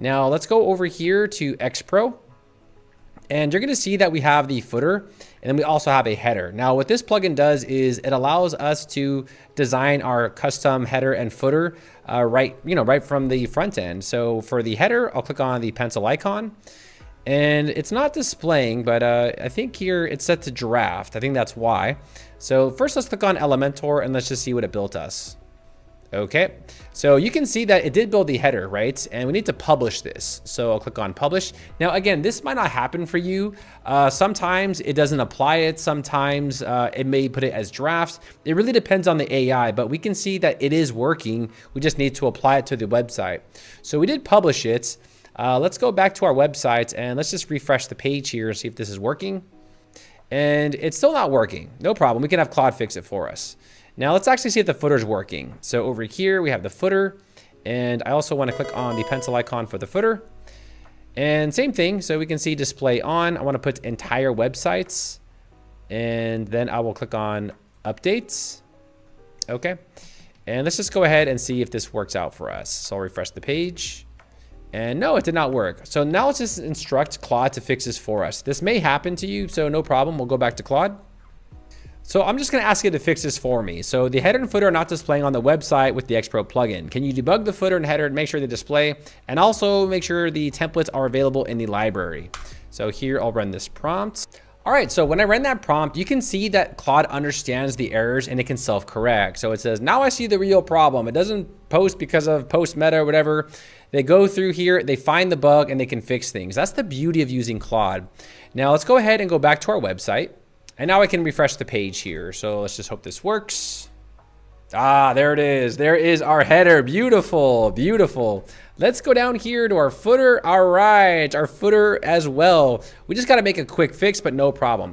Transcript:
Now let's go over here to XPro. And you're going to see that we have the footer and then we also have a header. Now what this plugin does is it allows us to design our custom header and footer right from the front end. So for the header, I'll click on the pencil icon and it's not displaying, but I think here it's set to draft. I think that's why. So first let's click on Elementor and let's just see what it built us. Okay, so you can see that it did build the header, right? And we need to publish this. So I'll click on publish. Now, again, this might not happen for you. Sometimes it doesn't apply it. Sometimes it may put it as drafts. It really depends on the AI, but we can see that it is working. We just need to apply it to the website. So we did publish it. Let's go back to our website and let's just refresh the page here and see if this is working. And it's still not working. No problem. We can have Claude fix it for us. Now let's actually see if the footer is working. So over here we have the footer and I also want to click on the pencil icon for the footer and same thing. So we can see display on. I want to put entire websites and then I will click on updates. Okay. And let's just go ahead and see if this works out for us. So I'll refresh the page and no, it did not work. So now let's just instruct Claude to fix this for us. This may happen to you, so no problem. We'll go back to Claude. So I'm just going to ask it to fix this for me. So the header and footer are not displaying on the website with the XPro plugin. Can you debug the footer and header and make sure they display and also make sure the templates are available in the library? So here I'll run this prompt. All right, so when I ran that prompt, you can see that Claude understands the errors and it can self-correct. So it says, now I see the real problem. It doesn't post because of post meta or whatever. They go through here, they find the bug and they can fix things. That's the beauty of using Claude. Now let's go ahead and go back to our website. And now I can refresh the page here. So let's just hope this works. Ah, there it is. There is our header. Beautiful, beautiful. Let's go down here to our footer. All right, our footer as well. We just got to make a quick fix, but no problem.